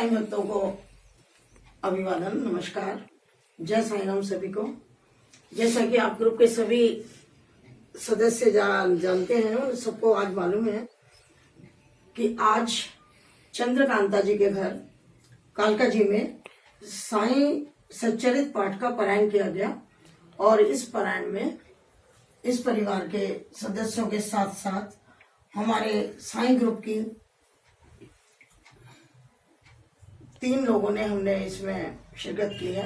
साईं भक्तों को अभिवादन, नमस्कार, जय साईं राम सभी को। जैसा कि आप ग्रुप के सभी सदस्य जानते हैं, उन सबको आज मालूम है कि आज चंद्रकांता जी के घर कालका जी में साईं सच्चरित पाठ का पारायण किया गया और इस पारायण में इस परिवार के सदस्यों के साथ साथ हमारे साईं ग्रुप की 3 लोगों ने हमने इसमें शिरकत की है,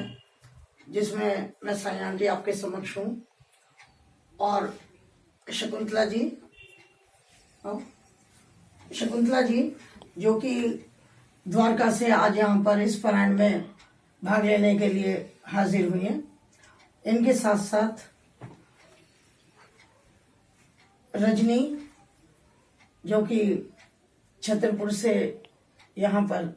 जिसमें मैं साईं आंटी आपके समक्ष हूँ और शकुंतला जी जो कि द्वारका से आज यहाँ पर इस पारायण में भाग लेने के लिए हाजिर हुई हैं। इनके साथ साथ रजनी जो कि छतरपुर से यहाँ पर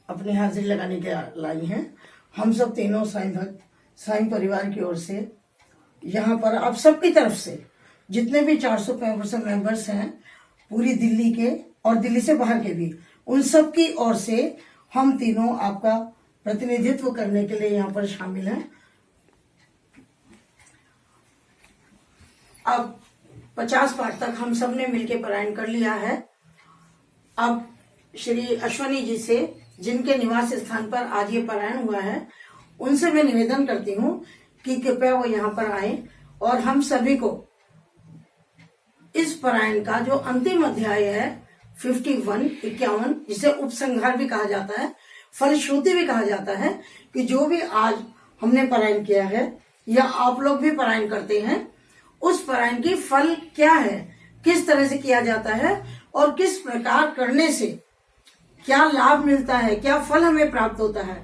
अपनी हाजिरी लगाने के लाई हैं। हम सब तीनों साईं भक्त साईं परिवार की ओर से यहाँ पर आप सबकी तरफ से जितने भी 465 मेंबर्स हैं पूरी दिल्ली के और दिल्ली से बाहर के भी, उन सब की ओर से हम तीनों आपका प्रतिनिधित्व करने के लिए यहाँ पर शामिल हैं। अब 50 पाठ तक हम सब ने मिलकर पारायण कर लिया है। अब श्री अश्वनी जी से, जिनके निवास स्थान पर आज ये पारायण हुआ है, उनसे मैं निवेदन करती हूँ कि कृपया वो यहाँ पर आए और हम सभी को इस पारायण का जो अंतिम अध्याय है 51 जिसे उपसंहार भी कहा जाता है, फलश्रुति भी कहा जाता है, कि जो भी आज हमने पारायण किया है या आप लोग भी पारायण करते हैं, उस पारायण की फल क्या है, किस तरह से किया जाता है और किस प्रकार करने से क्या लाभ मिलता है, क्या फल हमें प्राप्त होता है।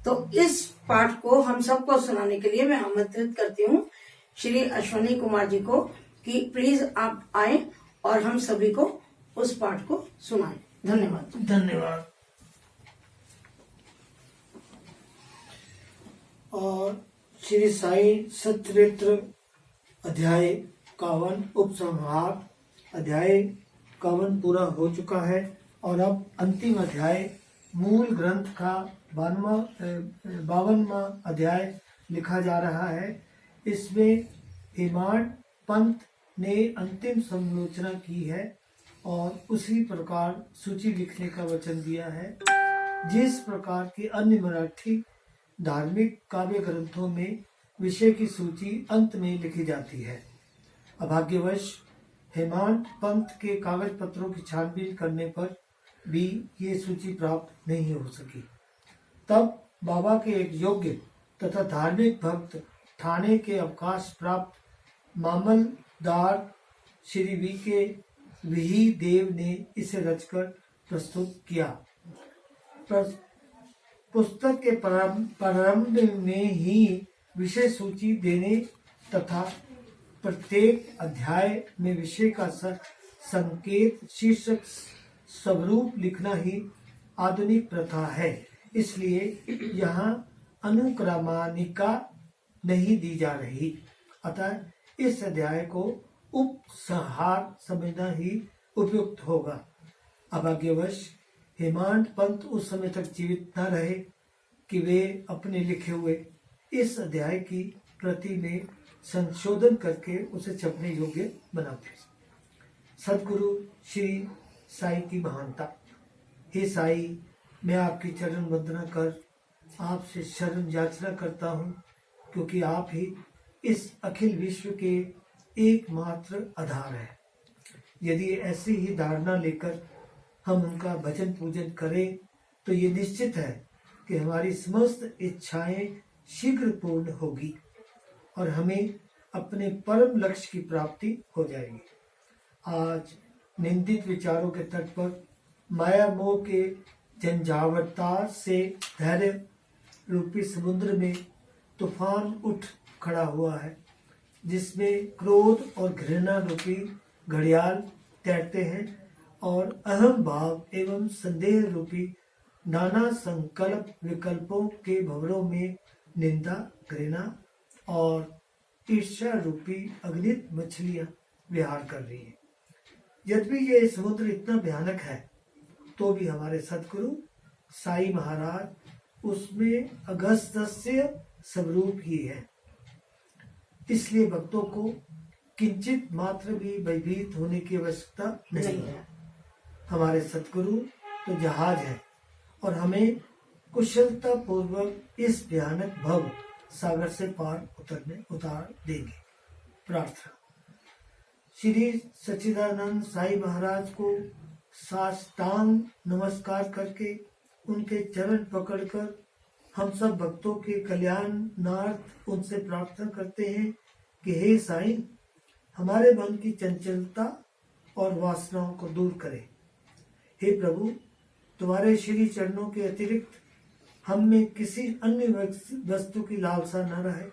तो इस पाठ को हम सबको सुनाने के लिए मैं आमंत्रित करती हूँ श्री अश्वनी कुमार जी को कि प्लीज आप आए और हम सभी को उस पाठ को सुनाएं। धन्यवाद। और श्री साईं सच्चरित्र अध्याय 51 उपसंहार अध्याय 51 पूरा हो चुका है और अब अंतिम अध्याय मूल ग्रंथ का 52वां अध्याय लिखा जा रहा है। इसमें हेमाड पंत ने अंतिम समालोचना की है और उसी प्रकार सूची लिखने का वचन दिया है, जिस प्रकार के अन्य मराठी धार्मिक काव्य ग्रंथों में विषय की सूची अंत में लिखी जाती है। अभाग्यवश हेमाड पंत के कागज पत्रों की छानबीन करने पर भी ये सूची प्राप्त नहीं हो सकी। तब बाबा के एक योग्य तथा धार्मिक भक्त ठाणे के अवकाश प्राप्त मामलदार श्री वी के विही देव ने इसे रचकर प्रस्तुत किया। पुस्तक के प्रारंभ में ही विषय सूची देने तथा प्रत्येक अध्याय में विषय का संकेत शीर्षक स्वरूप लिखना ही आधुनिक प्रथा है। इसलिए यहाँ अनुक्रमणिका नहीं दी जा रही, अतः इस अध्याय को उपसंहार समझना ही उपयुक्त होगा। अभाग्यवश हेमाड पंत उस समय तक जीवित न रहे कि वे अपने लिखे हुए इस अध्याय की प्रति में संशोधन करके उसे छपने योग्य बनाते। सदगुरु श्री साई की महानता। हे साई, मैं आपकी चरण वंदना कर आपसे शरण याचना करता हूँ, क्योंकि आप ही इस अखिल विश्व के एकमात्र आधार है। यदि ऐसी ही धारणा लेकर हम उनका भजन पूजन करें तो ये निश्चित है कि हमारी समस्त इच्छाएं शीघ्र पूर्ण होगी और हमें अपने परम लक्ष्य की प्राप्ति हो जाएगी। आज निंदित विचारों के तट पर माया मोह के झंझावातार से धैर्य रूपी समुद्र में तूफान उठ खड़ा हुआ है, जिसमें क्रोध और घृणा रूपी घड़ियाल तैरते हैं और अहम भाव एवं संदेह रूपी नाना संकल्प विकल्पों के भंवरों में निंदा, घृणा और ईर्ष्या रूपी अगणित मछलियां विहार कर रही हैं। यद्यपि ये समुद्र इतना भयानक है तो भी हमारे सदगुरु साई महाराज उसमें अगस्त्य स्वरूप ही है। इसलिए भक्तों को किंचित मात्र भी भयभीत होने की आवश्यकता नहीं है। हमारे सतगुरु तो जहाज है और हमें कुशलता पूर्वक इस भयानक भव सागर से पार उतार देंगे। प्रार्थना। श्री सच्चिदानंद साई महाराज को साष्टांग नमस्कार करके उनके चरण पकड़कर हम सब भक्तों के कल्याणार्थ उनसे प्रार्थना करते हैं कि हे साईं, हमारे मन की चंचलता और वासनाओं को दूर करें। हे प्रभु, तुम्हारे श्री चरणों के अतिरिक्त हम में किसी अन्य वस्तु की लालसा न रहे।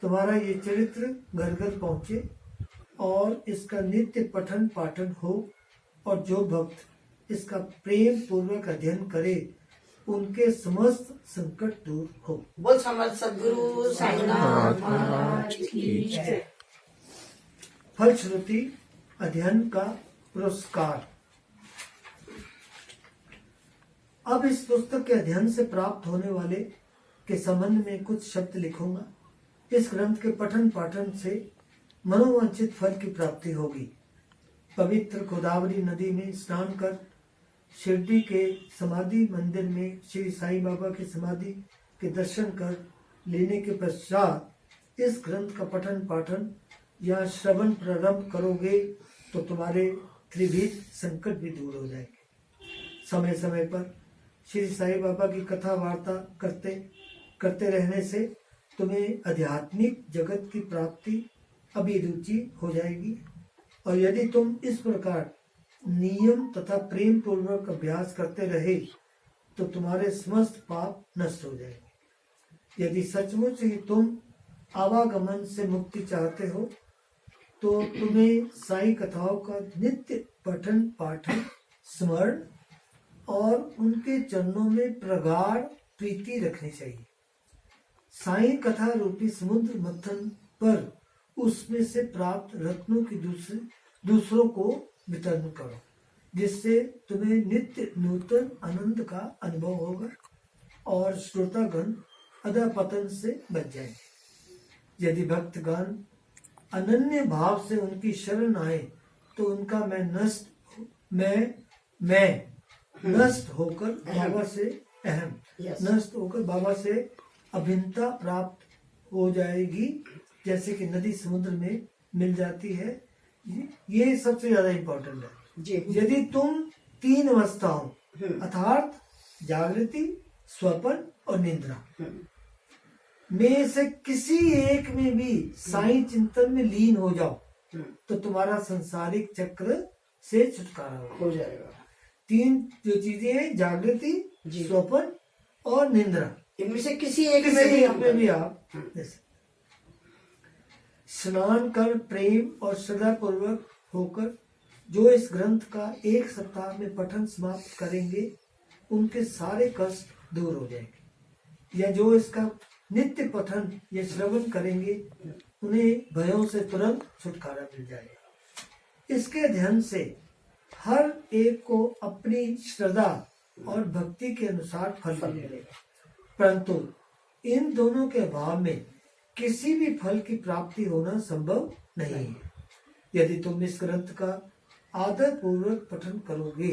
तुम्हारा ये चरित्र घर घर पहुँचे और इसका नित्य पठन पाठन हो, और जो भक्त इसका प्रेम पूर्वक अध्ययन करे उनके समस्त संकट दूर हो। बोल समर्थ सद्गुरु साईनाथ महाराज की जय। फलश्रुति अध्ययन का पुरस्कार। अब इस पुस्तक के अध्ययन से प्राप्त होने वाले के संबंध में कुछ शब्द लिखूंगा। इस ग्रंथ के पठन पाठन से मनोवांछित फल की प्राप्ति होगी। पवित्र गोदावरी नदी में स्नान कर शिरडी के समाधि मंदिर में श्री साईं बाबा की समाधि के दर्शन कर लेने के पश्चात इस ग्रंथ का पठन पाठन या श्रवण प्रारंभ करोगे तो तुम्हारे त्रिविध संकट भी दूर हो जाएंगे। समय समय पर श्री साईं बाबा की कथा वार्ता करते रहने से तुम्हें आध्यात्मिक जगत की प्राप्ति अभिरुचि हो जाएगी, और यदि तुम इस प्रकार नियम तथा प्रेम पूर्वक अभ्यास करते रहे तो तुम्हारे समस्त पाप नष्ट हो जाएंगे। यदि सचमुच ही तुम आवागमन से मुक्ति चाहते हो तो तुम्हें साई कथाओं का नित्य पठन पाठन स्मरण और उनके चरणों में प्रगाढ़ प्रीति रखनी चाहिए। साई कथा रूपी समुद्र मंथन पर उसमें से प्राप्त रत्नों की दूसरों को वितरण करो, जिससे तुम्हें नित्य नूतन आनंद का अनुभव होगा और श्रोतागण अधःपतन से बच जाएंगे। यदि भक्तगण अनन्य भाव से उनकी शरण आए तो उनका मैं नष्ट होकर बाबा से अभिन्नता प्राप्त हो जाएगी, जैसे कि नदी समुद्र में मिल जाती है। ये सबसे ज्यादा इम्पोर्टेंट है। यदि तुम तीन अवस्थाओं अर्थात जागृति, स्वप्न और निद्रा में से किसी एक में भी साईं चिंतन में लीन हो जाओ तो तुम्हारा संसारिक चक्र से छुटकारा हो जाएगा। तीन जो चीजें हैं, जागृति, स्वप्न और निद्रा, इनमें से किसी एक में भी आप स्नान कर प्रेम और श्रद्धा पूर्वक होकर जो इस ग्रंथ का 1 सप्ताह में पठन समाप्त करेंगे उनके सारे कष्ट दूर हो जाएंगे, या जो इसका नित्य पठन या श्रवण करेंगे उन्हें भयों से तुरंत छुटकारा मिल जाएगा। इसके अध्ययन से हर एक को अपनी श्रद्धा और भक्ति के अनुसार फल मिलेगा, परंतु इन दोनों के अभाव में किसी भी फल की प्राप्ति होना संभव नहीं है। यदि तुम इस ग्रंथ का आदर पूर्वक पठन करोगे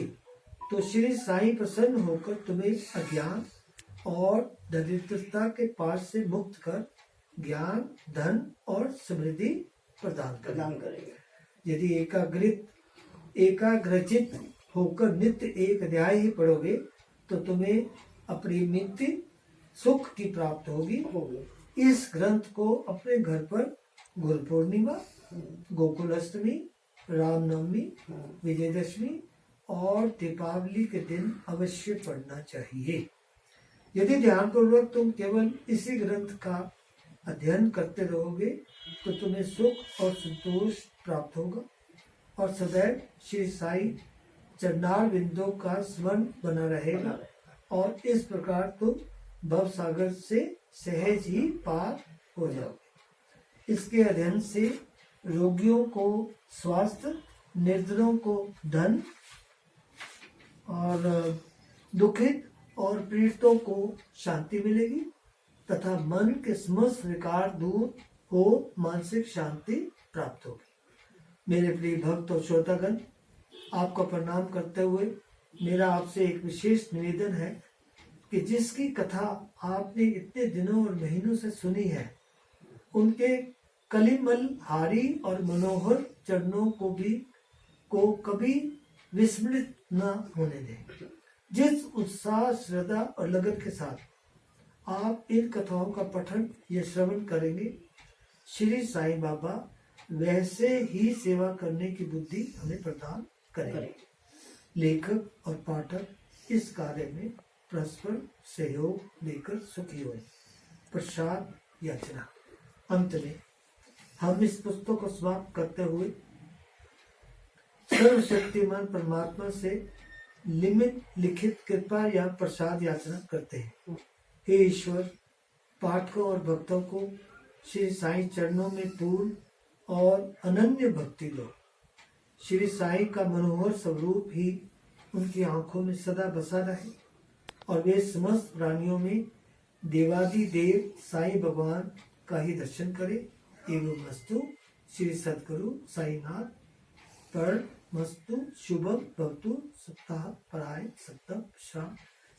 तो श्री साईं प्रसन्न होकर तुम्हें अज्ञान और दरिद्रता के पास से मुक्त कर ज्ञान, धन और समृद्धि प्रदान करेंगे। यदि एकाग्रचित होकर नित्य एक अध्याय ही पढ़ोगे तो तुम्हें अपरिमित सुख की प्राप्त होगी। इस ग्रंथ को अपने घर पर गुरु पूर्णिमा, गोकुल अष्टमी, रामनवमी, विजयदशमी और दीपावली के दिन अवश्य पढ़ना चाहिए। यदि ध्यानपूर्वक तुम केवल इसी ग्रंथ का अध्ययन करते रहोगे तो तुम्हें सुख और संतोष प्राप्त होगा और सदैव श्री साईं चरणार बिंदु का स्मरण बना रहेगा, और इस प्रकार तुम भव सागर से सहज ही पार हो जाओगे। इसके अध्ययन से रोगियों को स्वास्थ्य, निर्धनों को धन और दुखित और पीड़ितों को शांति मिलेगी तथा मन के समस्त विकार दूर हो मानसिक शांति प्राप्त होगी। मेरे प्रिय भक्त और श्रोतागण, आपका प्रणाम करते हुए मेरा आपसे एक विशेष निवेदन है कि जिसकी कथा आपने इतने दिनों और महीनों से सुनी है, उनके कलिमल हारी और मनोहर चरणों को कभी विस्मृत न होने दें। जिस उत्साह, श्रद्धा और लगन के साथ आप इन कथाओं का पठन या श्रवण करेंगे, श्री साईं बाबा वैसे ही सेवा करने की बुद्धि हमें प्रदान करेंगे। लेखक और पाठक इस कार्य में परस्पर सहयोग लेकर सुखी हुए। प्रसाद याचना। अंत में हम इस पुस्तक को समाप्त करते हुए सर्वशक्तिमान परमात्मा से लिखित कृपा या प्रसाद याचना करते हैं। हे ईश्वर, पाठकों और भक्तों को श्री साईं चरणों में पूर्ण और अनन्य भक्ति दो। श्री साईं का मनोहर स्वरूप ही उनकी आंखों में सदा बसा रहे और वे समस्त प्राणियों में देवादिदेव साईं भगवान का ही दर्शन करें। एवं मस्तु। श्री सद्गुरु साईनाथ पर मस्तु। शुभम भवतु। सप्ताह पराय सप्तम श्राम।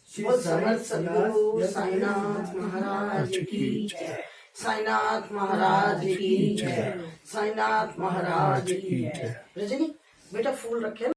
श्री समर्थ सद्गुरु साईनाथ महाराज की जय। साईनाथ महाराज की जय। साईनाथ महाराज की जय। रजनी बेटा फूल रखे।